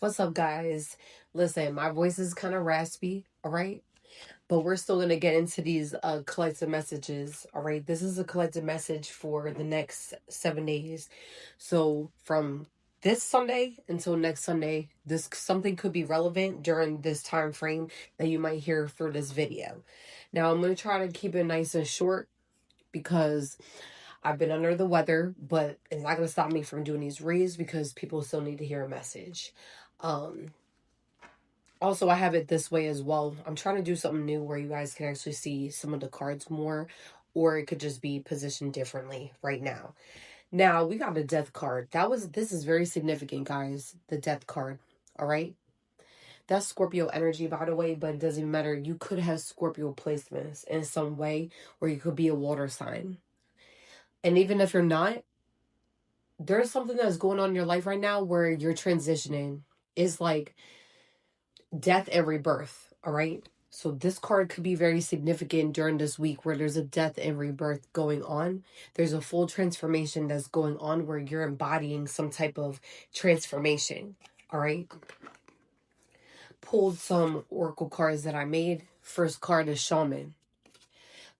What's up, guys? Listen, my voice is kind of raspy, all right? But we're still going to get into these collective messages, all right? This is a collective message for the next 7 days. So from this Sunday until next Sunday, this something could be relevant during this time frame that you might hear through this video. Now, I'm going to try to keep it nice and short because I've been under the weather, but it's not going to stop me from doing these reads because people still need to hear a message. Um, Also, I have it this way as well. I'm trying to do something new where you guys can actually see some of the cards more, or it could just be positioned differently right now. Now, we got the death card. This is very significant, guys. The death card. All right. That's Scorpio energy, by the way, but it doesn't matter. You could have Scorpio placements in some way, or you could be a water sign. And even if you're not, there's something that's going on in your life right now where you're transitioning. It's like death and rebirth, all right? So this card could be very significant during this week where there's a death and rebirth going on. There's a full transformation that's going on where you're embodying some type of transformation, all right? Pulled some oracle cards that I made. First card is Shaman.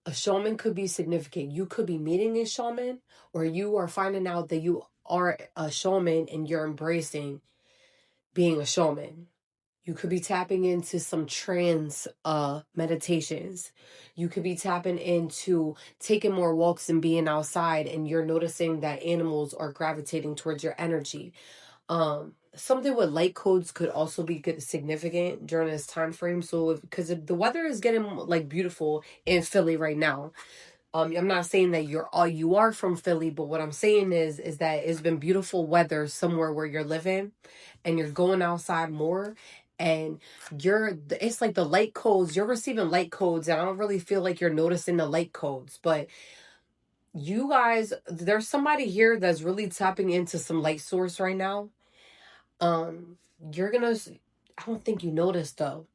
A shaman could be significant. You could be meeting a shaman, or you are finding out that you are a shaman and you're embracing being a shaman. You could be tapping into some trance meditations. You could be tapping into taking more walks and being outside, and you're noticing that animals are gravitating towards your energy. Something with light codes could also be good, significant during this time frame. So because the weather is getting like beautiful in Philly right now. I'm not saying that you are from Philly, but what I'm saying is that it's been beautiful weather somewhere where you're living, and you're going outside more, and it's like the light codes. You're receiving light codes, and I don't really feel like you're noticing the light codes, but you guys, there's somebody here that's really tapping into some light source right now. Um, you're gonna. I don't think you noticed though,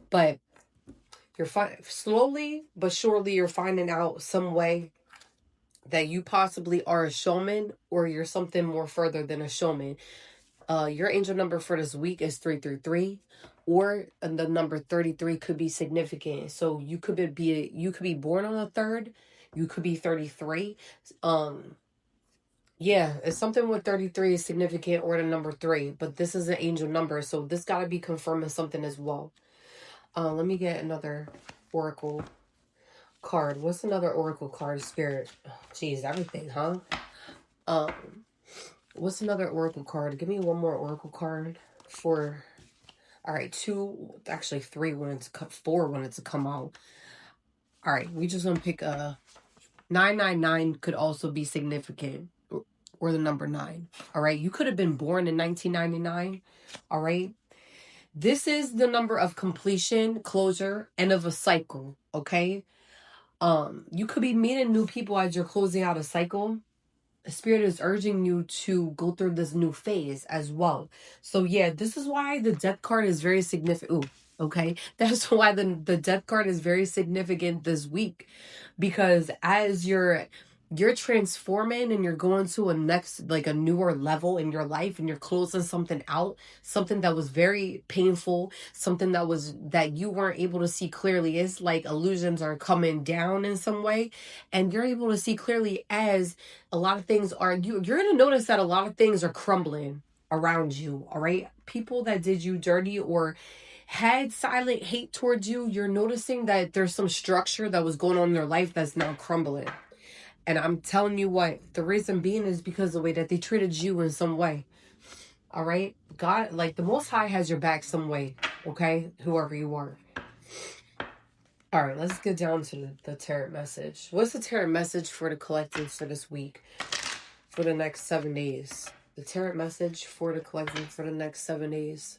but you're slowly but surely you're finding out some way that you possibly are a showman, or you're something more further than a showman. Your angel number for this week is 333, or the number 33 could be significant. So you could be born on the third, you could be 33. Yeah, it's something with 33 is significant, or the number 3, but this is an angel number, so this got to be confirming something as well. Let me get another oracle card. What's another oracle card, Spirit? Jeez, everything, huh? Um, what's another oracle card? Give me one more oracle card for. All right, actually 3 wanted to 4 wanted to come out. All right, we just gonna pick a 999 could also be significant, or the number 9. All right, you could have been born in 1999. All right, this is the number of completion, closure, and of a cycle. Okay, you could be meeting new people as you're closing out a cycle. Spirit is urging you to go through this new phase as well. So yeah, this is why the death card is very significant. Ooh, okay. That's why the death card is very significant this week, because as you're transforming and you're going to a next, like a newer level in your life, and you're closing something out, something that was very painful, something that you weren't able to see clearly. It's like illusions are coming down in some way, and you're able to see clearly as a lot of things are, you're going to notice that a lot of things are crumbling around you. All right, people that did you dirty or had silent hate towards you, you're noticing that there's some structure that was going on in their life that's now crumbling. And I'm telling you what, the reason being is because of the way that they treated you in some way. All right, God, like the Most High has your back some way. Okay, whoever you are. All right, let's get down to the tarot message. What's the tarot message for the collectives for this week, for the next 7 days? The tarot message for the collective for the next 7 days.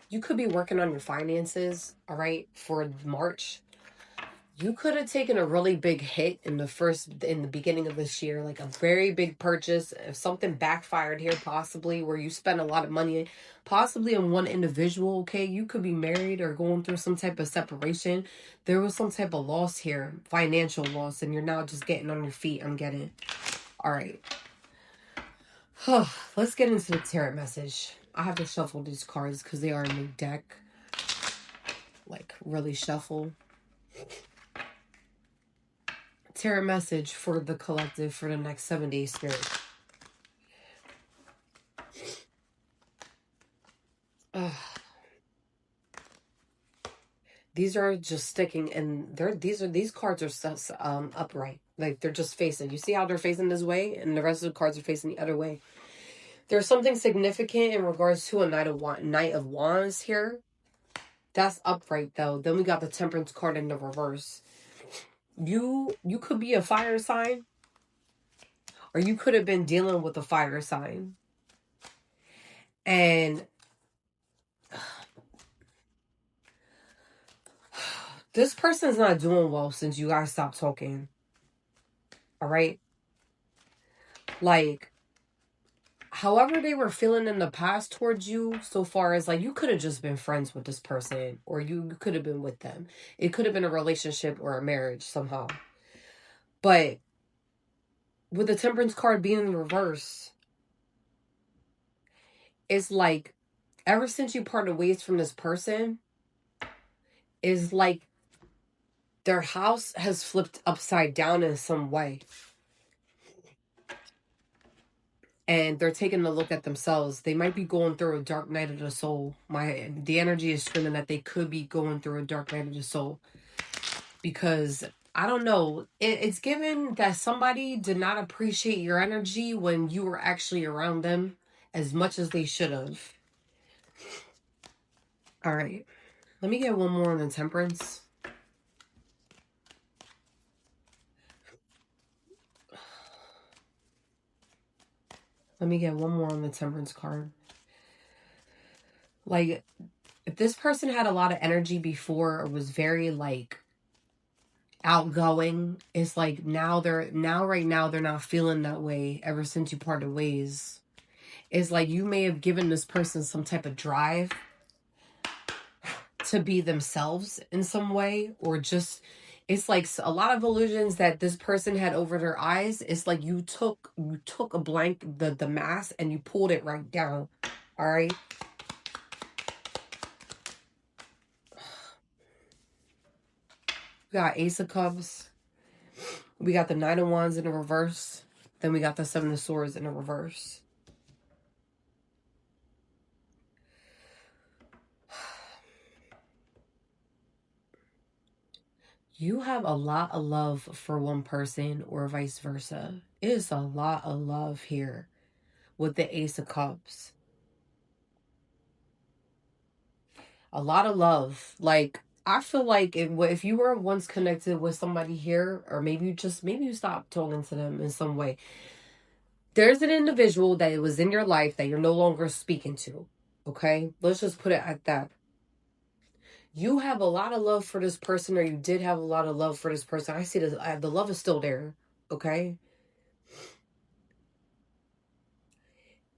You could be working on your finances, all right, for March. You could have taken a really big hit in the beginning of this year, like a very big purchase. If something backfired here, possibly where you spend a lot of money, possibly on one individual. Okay, you could be married or going through some type of separation. There was some type of loss here, financial loss, and you're now just getting on your feet. I'm getting. All right. Let's get into the tarot message. I have to shuffle these cards because they are in the deck. Like, really shuffle. Tarot message for the collective for the next 7 days, Spirit. These are just sticking, and these cards are upright. Like, they're just facing. You see how they're facing this way, and the rest of the cards are facing the other way. There's something significant in regards to a Knight of Wands here. That's upright, though. Then we got the Temperance card in the reverse. You could be a fire sign, or you could have been dealing with a fire sign. And this person's not doing well since you guys stopped talking. All right? Like, however they were feeling in the past towards you, so far as, like, you could have just been friends with this person, or you could have been with them. It could have been a relationship or a marriage somehow. But with the Temperance card being in reverse, it's like, ever since you parted ways from this person, is like their house has flipped upside down in some way. And they're taking a look at themselves. They might be going through a dark night of the soul. The energy is screaming that they could be going through a dark night of the soul. Because, I don't know, it's given that somebody did not appreciate your energy when you were actually around them as much as they should have. All right. Let me get one more on the Temperance. Let me get one more on the Temperance card. Like, if this person had a lot of energy before or was very, like, outgoing, it's like right now they're not feeling that way ever since you parted ways. It's like you may have given this person some type of drive to be themselves in some way, or just, it's like a lot of illusions that this person had over their eyes. It's like you took a the mask and you pulled it right down. All right. We got Ace of Cups. We got the Knight of Wands in the reverse. Then we got the Seven of Swords in the reverse. You have a lot of love for one person or vice versa. It is a lot of love here with the Ace of Cups. A lot of love. Like, I feel like if you were once connected with somebody here, or maybe you stopped talking to them in some way, there's an individual that was in your life that you're no longer speaking to. Okay? Let's just put it at that. You have a lot of love for this person, or you did have a lot of love for this person. I see this. The love is still there. Okay?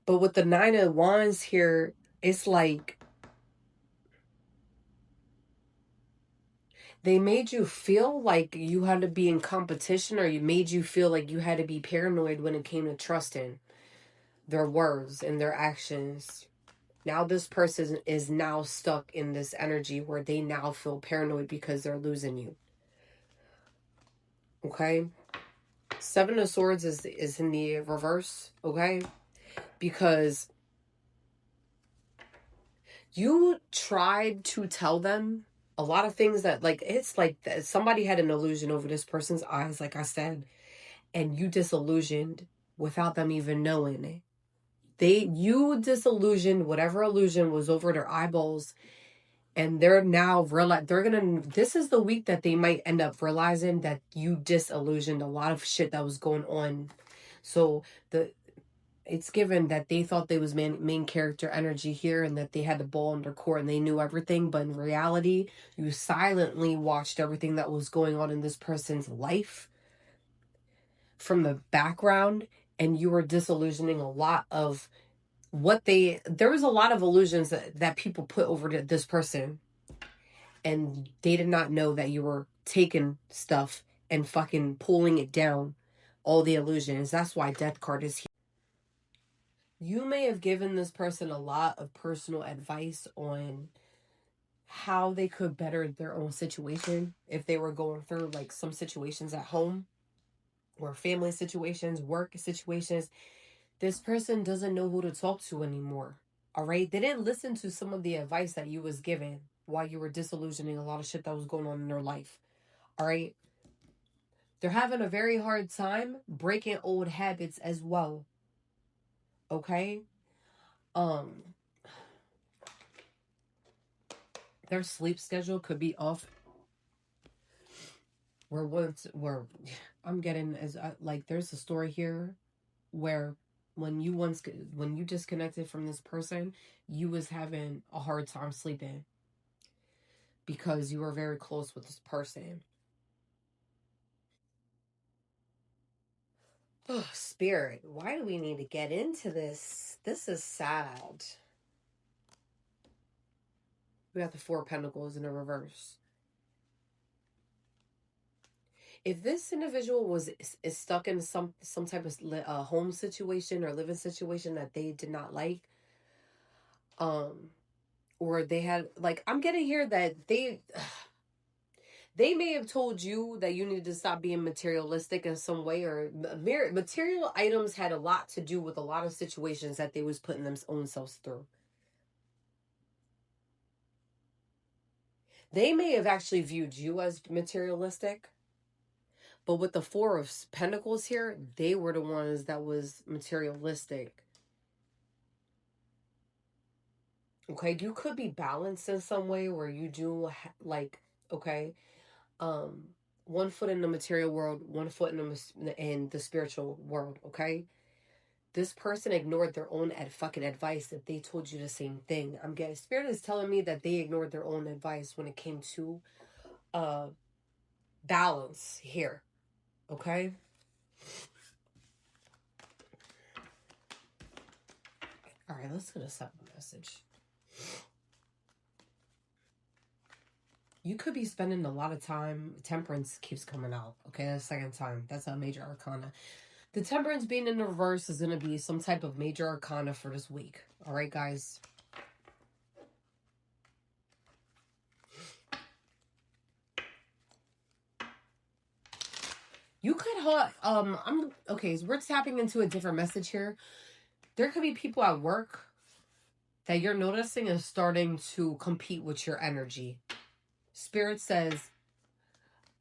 But with the Nine of Wands here, it's like they made you feel like you had to be in competition, or you made you feel like you had to be paranoid when it came to trusting their words and their actions. Now this person is now stuck in this energy where they now feel paranoid because they're losing you. Okay? Seven of Swords is in the reverse. Okay? Because you tried to tell them a lot of things that, like, it's like somebody had an illusion over this person's eyes, like I said, and you disillusioned without them even knowing it. You disillusioned whatever illusion was over their eyeballs, and they're now this is the week that they might end up realizing that you disillusioned a lot of shit that was going on. So it's given that they thought they was main character energy here, and that they had the ball in their court and they knew everything. But in reality, you silently watched everything that was going on in this person's life from the background, and you were disillusioning a lot of there was a lot of illusions that people put over to this person, and they did not know that you were taking stuff and fucking pulling it down, all the illusions. That's why Death card is here. You may have given this person a lot of personal advice on how they could better their own situation if they were going through like some situations at home or family situations, work situations. This person doesn't know who to talk to anymore. All right? They didn't listen to some of the advice that you was given while you were disillusioning a lot of shit that was going on in their life. All right? They're having a very hard time breaking old habits as well. Okay? Um their sleep schedule could be off. Where I'm getting as like there's a story here where when you disconnected from this person, you was having a hard time sleeping because you were very close with this person. Oh, Spirit, why do we need to get into this? This is sad. We got the Four of Pentacles in the reverse. If this individual is stuck in some type of home situation or living situation that they did not like, or they had like, I'm getting here that they may have told you that you need to stop being materialistic in some way, or material items had a lot to do with a lot of situations that they was putting their own selves through. They may have actually viewed you as materialistic, but with the Four of Pentacles here, they were the ones that was materialistic. Okay, you could be balanced in some way where you do like, okay, one foot in the material world, one foot in the spiritual world, okay? This person ignored their own fucking advice if they told you the same thing. I'm getting, Spirit is telling me that they ignored their own advice when it came to balance here. Okay? Alright, let's get a second message. You could be spending a lot of time. Temperance keeps coming out. Okay, that's the second time. That's a major arcana. The Temperance being in the reverse is going to be some type of major arcana for this week. Alright, guys? You could have, so we're tapping into a different message here. There could be people at work that you're noticing is starting to compete with your energy. Spirit says,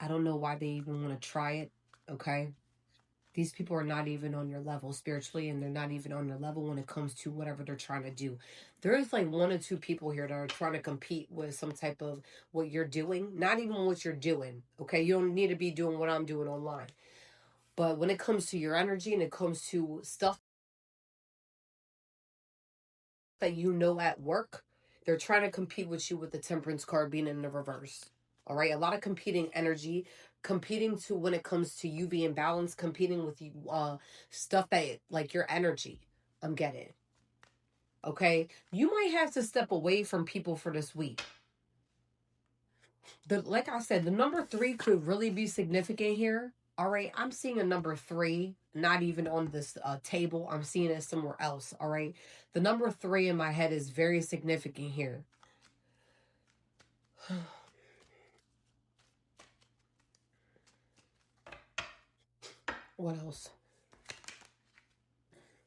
I don't know why they even want to try it, okay? These people are not even on your level spiritually, and they're not even on your level when it comes to whatever they're trying to do. There's like one or two people here that are trying to compete with some type of what you're doing. Not even what you're doing, okay? You don't need to be doing what I'm doing online. But when it comes to your energy and it comes to stuff that you know at work, they're trying to compete with you with the Temperance card being in the reverse. All right, a lot of competing energy, competing to when it comes to you being balanced, competing with you, stuff that like your energy. I'm getting. Okay, you might have to step away from people for this week. Like I said, the number 3 could really be significant here. All right, I'm seeing a number 3, not even on this table. I'm seeing it somewhere else. All right, the number 3 in my head is very significant here. What else?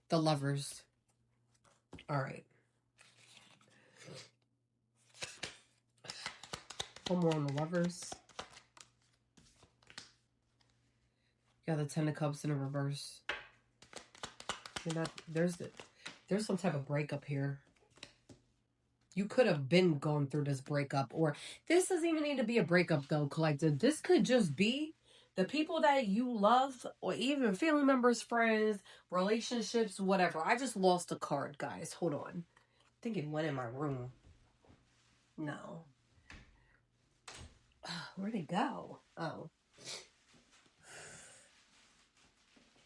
The Lovers. All right. One more on the Lovers. Yeah, the Ten of Cups in a reverse. You're not. There's some type of breakup here. You could have been going through this breakup, or this doesn't even need to be a breakup though, Collective. This could just be the people that you love, or even family members, friends, relationships, whatever. I just lost a card, guys. Hold on. I think it went in my room. No. Where'd it go? Oh.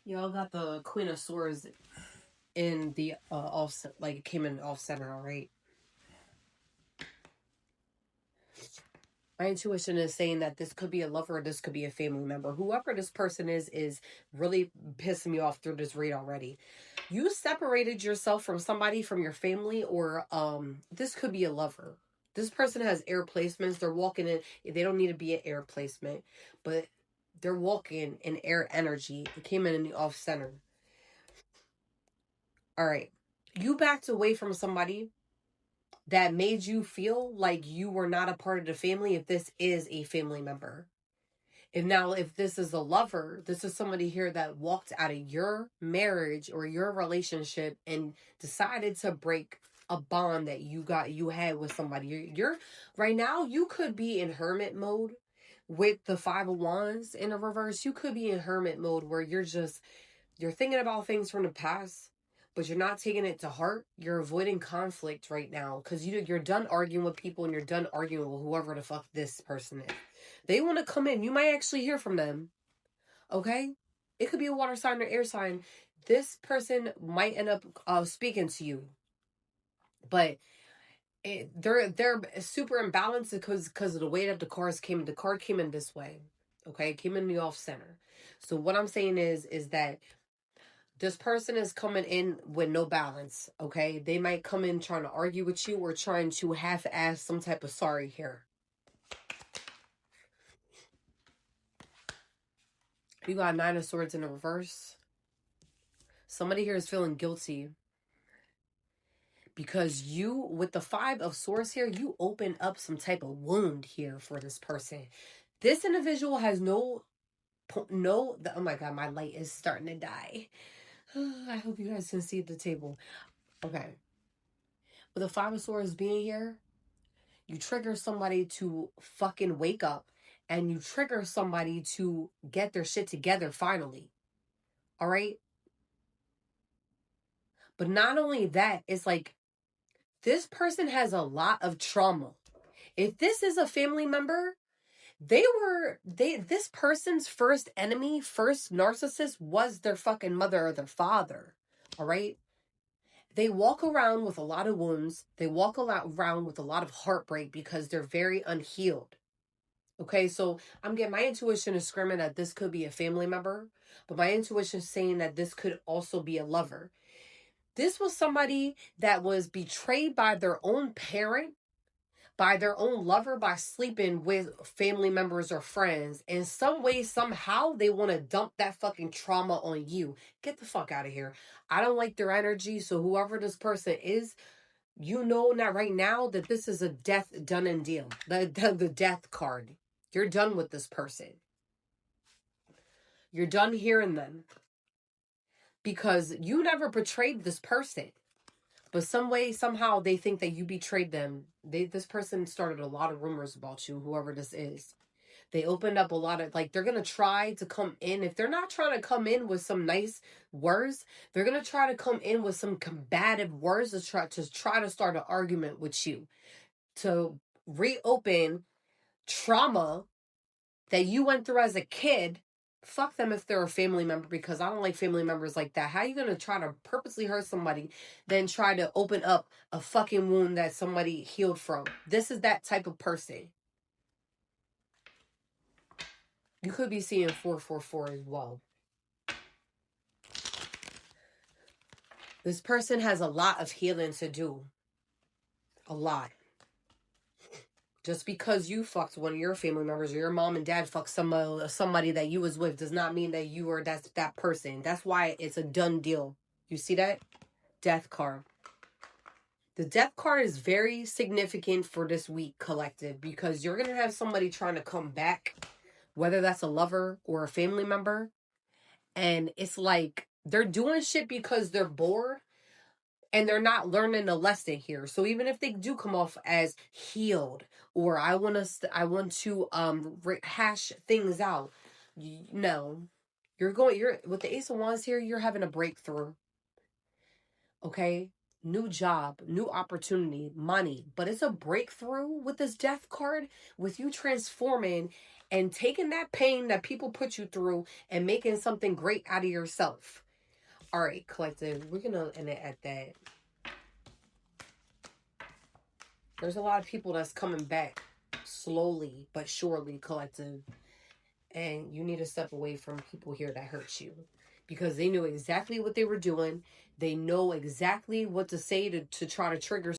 Y'all got the Queen of Swords in the offset, like it came in off center, all right? My intuition is saying that this could be a lover or this could be a family member. Whoever this person is really pissing me off through this read already. You separated yourself from somebody from your family, or this could be a lover. This person has air placements. They're walking in. They don't need to be an air placement, but they're walking in air energy. It came in the off center. All right. You backed away from somebody that made you feel like you were not a part of the family if this is a family member. If this is a lover, this is somebody here that walked out of your marriage or your relationship and decided to break a bond that you had with somebody. You're right now, you could be in hermit mode with the Five of Wands in a reverse. You could be in hermit mode where you're thinking about things from the past, but you're not taking it to heart. You're avoiding conflict right now because you're done arguing with people and you're done arguing with whoever the fuck this person is. They want to come in. You might actually hear from them. Okay? It could be a water sign or air sign. This person might end up speaking to you. But they're super imbalanced because of the way that the cards came. The card came in this way. Okay? It came in the off center. So what I'm saying is that this person is coming in with no balance, okay? They might come in trying to argue with you or trying to half-ass some type of sorry here. You got Nine of Swords in the reverse. Somebody here is feeling guilty because you, with the Five of Swords here, you open up some type of wound here for this person. This individual has oh my God, my light is starting to die. I hope you guys can see at the table. Okay. With the Five of Swords being here, you trigger somebody to fucking wake up, and you trigger somebody to get their shit together finally. All right? But not only that, it's like this person has a lot of trauma. If this is a family member, this person's first enemy, first narcissist was their fucking mother or their father. All right? They walk around with a lot of wounds. They walk around with a lot of heartbreak because they're very unhealed. Okay, so I'm getting my intuition is screaming that this could be a family member, but my intuition is saying that this could also be a lover. This was somebody that was betrayed by their own parent, by their own lover, by sleeping with family members or friends. In some way, somehow, they want to dump that fucking trauma on you. Get the fuck out of here. I don't like their energy, so whoever this person is, you know not right now that this is a death done and deal. The death card. You're done with this person. You're done hearing them. Because you never betrayed this person. But some way, somehow, they think that you betrayed them. This person started a lot of rumors about you, whoever this is. They opened up a lot of, like, they're going to try to come in. If they're not trying to come in with some nice words, they're going to try to come in with some combative words to try to start an argument with you. To reopen trauma that you went through as a kid. Fuck them if they're a family member, because I don't like family members like that. How are you going to try to purposely hurt somebody, then try to open up a fucking wound that somebody healed from? This is that type of person. You could be seeing 444 as well. This person has a lot of healing to do. A lot. Just because you fucked one of your family members or your mom and dad fucked somebody that you was with does not mean that you are that person. That's why it's a done deal. You see that? Death card. The death card is very significant for this week, collective, because you're going to have somebody trying to come back, whether that's a lover or a family member. And it's like they're doing shit because they're bored. And they're not learning a lesson here. So even if they do come off as healed, or I want to hash things out, no, you're with the Ace of Wands here. You're having a breakthrough. Okay, new job, new opportunity, money, but it's a breakthrough with this Death card, with you transforming and taking that pain that people put you through and making something great out of yourself. All right, collective, we're gonna end it at that. There's a lot of people that's coming back slowly but surely, collective. And you need to step away from people here that hurt you. Because they knew exactly what they were doing. They know exactly what to say to try to trigger